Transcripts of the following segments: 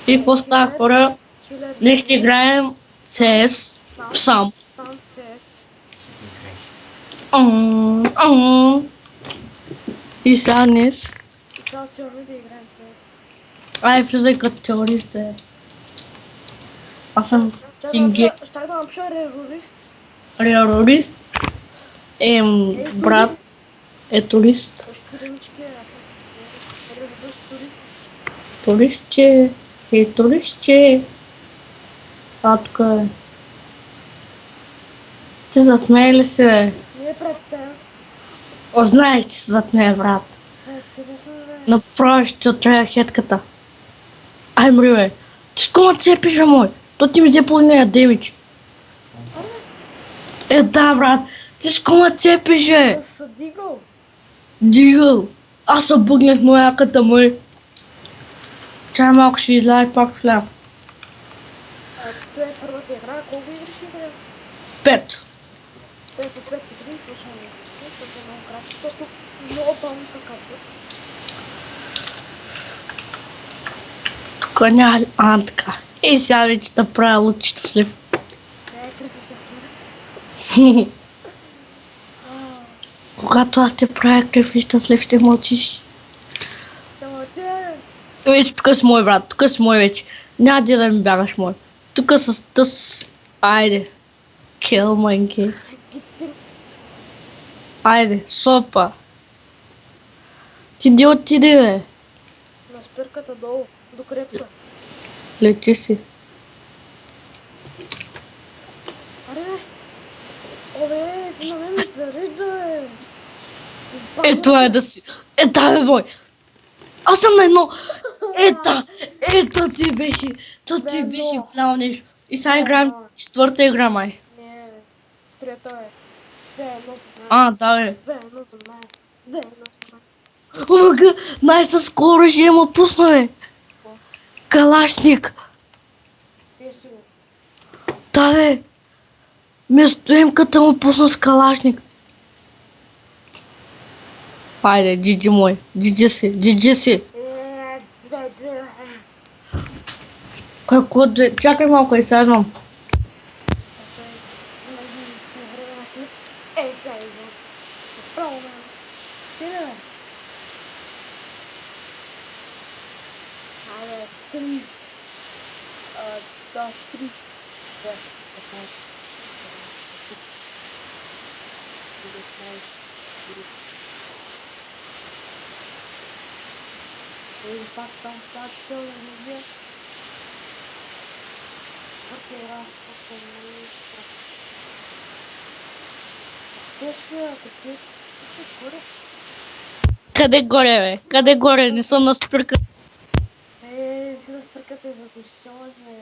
И какво става, хора? Днес ще играем CS сам. Сам се. И сега днес. И сега цяло да играем се. Ай, влизай като терорист, бе. Аз съм Кинге Щях да напиша рерорист. терорист. Брат е турист. Ще думички е. Рерорист турист. Туристче, туристче. А, тук е. Ти зад мен ли си, бе? Не е пред теб. О, знаеш, че си зад мен, брат. Пред тебе съм, бе. Направо ще отрая хетката. Ай, мри, бе. Ти с кома цепиш, мой? То ти ми взе половина демидж. Да, брат. Ти с кома цепиш, бе. С дигъл. Дигъл. Аз се бъгнах мояката, мой. Чай малко ще изляза и пак влям. Това е първата игра. Колко игри ще играем? 5. 5 от 5 игри свършваме. Защото е много кратко. Защото много бавно се качват. Тук няма ли... А, така. И сега вече да правя луд щастлив. Не е кръв Когато аз те правя кръв и щастлив, ще мълчиш. Вече тук си мой, брат. Тук си мой вече. Няма да ми бягаш, мой. Тук с тъс... Айде. Кел, майнки. Айде, сопа. Ти де отиди, бе. На спирката долу. До крепса. Лети си. Аре, бе! Ти на мен ми зарежда, бе! Ето е да си. Ета, бе, бой. Аз съм на едно. Ето ти беше. То ти беше голямо нещо. И сега играем четвърта игра, май. Не, трета е. 2-1 за мен. А, да, бе. 2-1 за мен. 2-1 за мен. Омага, най-съскоро ще има пусна, бе. Калашник. Песи го. Да, бе. Вместо емката му пусна с калашник. Айде, джиджи мой. Джиджи си, джиджи си. Какво да... Чакай малко и сега идвам. Ей, сега идвам. Право, бе. Къде, бе? Абе, 3. Да, 3. Да, 15. Ей, пак там, пак цел, не бе. Окей, раз, окей, какви? Горе? Къде горе, бе? Къде горе? Не съм на спирка. Си да спъркате за душо, бе.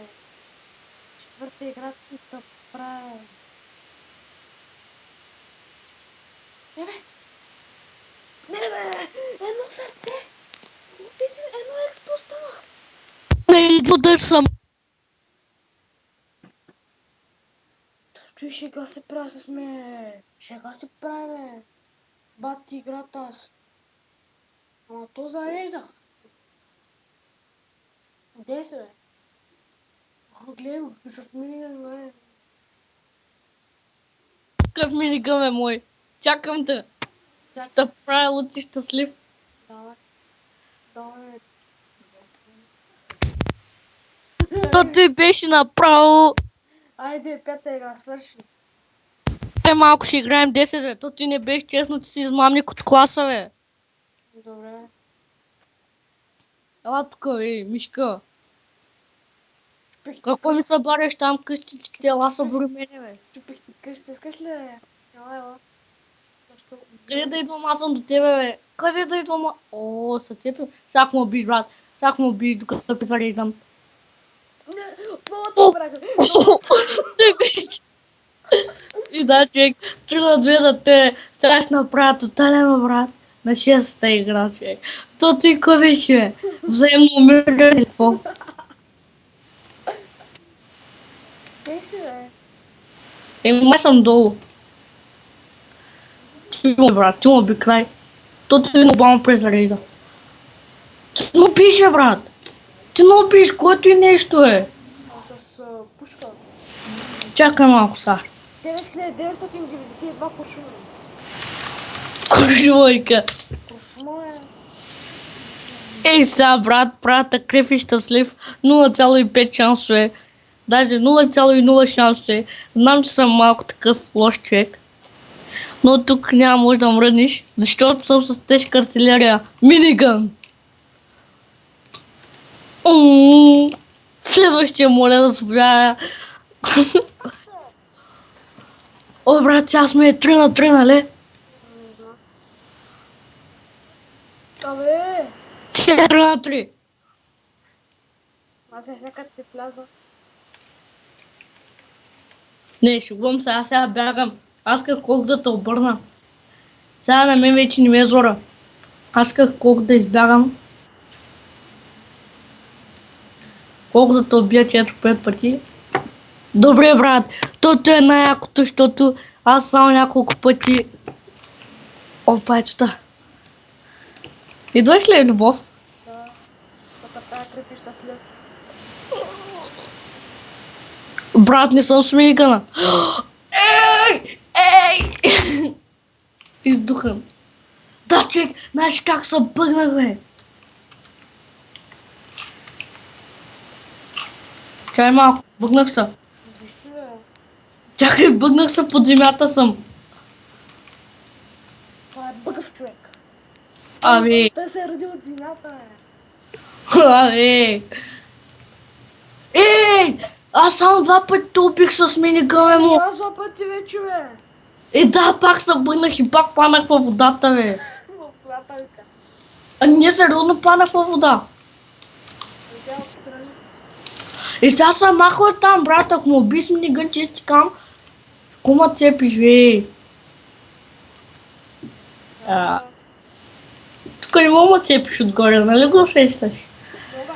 Четвърта игра ти да правя. Не, бе! Не, бе! Едно сърце! Едно експо стана! Не, удар съм. Той шега се прави с мен. Шега се прави, бе. Бати играта аз. Ама то зареждах. Де се, бе? Гледай го, с миниган, бе. Какъв минигъм е мой? Чакам те. Ще те правя луд и щастлив. Давай. Давай. То ти беше направо. Айде, пета игра, свърши. Малко ще играем 10, бе. То ти не беше честно, ти си измамник от класа, бе. Добре. Ела тук, бе, мишка. Чупих ти Какво ми събаряш там къщичките? Ела събори мене, бе. Чупих ти къща, искаш ли, бе? Ела. Защо? Къде да идвам аз съм до тебе, бе? Къде да идвам? О, се цепил. Сак му убий, брат. Сак му убий, докато те зареждам. Много те браха. Ти беше. И да, човек, 3 на 2 за те. Сега ще направя тотален брат на 6-та игра, човек. То ти какво беше, бе? Взаимно умиране, какво? Къде си, бе? Май съм долу. Ти му, брат, ти му би край. То ти глобално презарежда. Ти му пише, брат. Ти не убиш, което и нещо е. С пушка. Чакай малко сега. 9992 куршума. Куршумайка. Куршума е. Ей сега, брат, крив и щастлив. 0,5 шансове. Даже 0,0 шансове. Знам, че съм малко такъв лош човек. Но тук няма може да мръднеш, защото съм с тежка артилерия. Минигън! Следващия моля да заповядая. О, брат, сега сме 3 на 3, нали? Не знам. Абе! 4 на 3. Аз сега как те вляза. Не, шегувам се, аз сега бягам. Аз исках колко да те обърна. Сега на мен вече не ме е зора. Аз исках колко да избягам. Колко да те убия 4-5 пъти. Добре, брат. Тото е най-якото, защото аз само няколко пъти... Опа, ето та. Идваш ли, Любов? Да. Тук тая крепи щастлив. Брат, не съм смигана. Ей! Ей! Издухам. Да, човек, знаеш как се бъгнах, бе? Чай малко, бъгнах се. Вижте, бе. Чакай, бъгнах се, под земята съм. Това е бъгъв човек. Абе, Той се е родил от земята, бе. абе. Ей! Аз само 2 пъти те убих с минигъме му. Аз 2 пъти вече, бе. Да, пак се бъгнах и пак паднах във водата, бе. В платалка. А не, сериозно паднах във вода. Видя отстрани. И сега съм махал там, брат, ако му убиш минигън, че ти кам, кума цепиш, бе. Тук не мога да цепиш отгоре, нали го сещаш? Мога.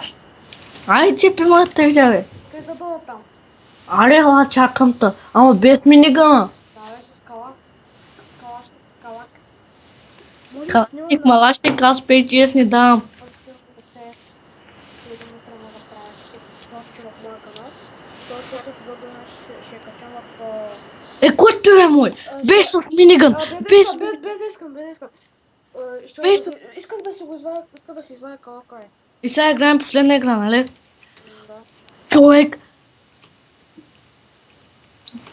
Ай, цепи ма да те видя, бе. Къде да бъда там? Аре, ела, чакам те. Ама без минигъна. Да, бе, с калак. С калак. Може да Калашник, снимам да... малашник, аз 5 не давам. Аз искам да се... Един утре мога да правя. Ще в моя канал. Той после ще я качам в... Който е мой? Без с минигън. Без... Без да искам, без да искам. Без с... Искам да си го извадя, искам да си извадя калака, е. И сега играем последна игра, нали? Да. Човек!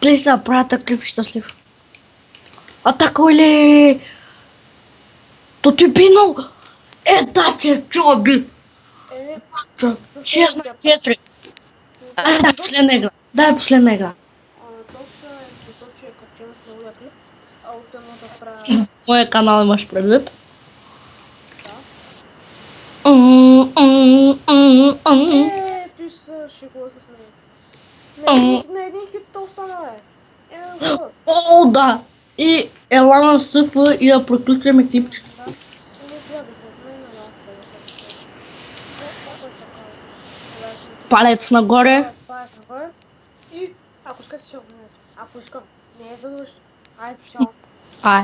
Гледай сега, брата, крив и щастлив. Атака, ли? То ти бинал! Да, че чува би! Не, 6 на 4. Дай последна игра. Дай последна игра. то ще я качам в новия клип. А от едно да правя... Моя канал имаш предвид. Да. Ти се шегува с мен. Не един хит то остана, бе. Го. О, да! И ела на СФ и да приключваме клипчето. Да. Не гледай от мен на ласта. Палец нагоре. Палец нагоре. И ако искате се обменете. Ако искам. Не е задължително. Айде, чао. Ай.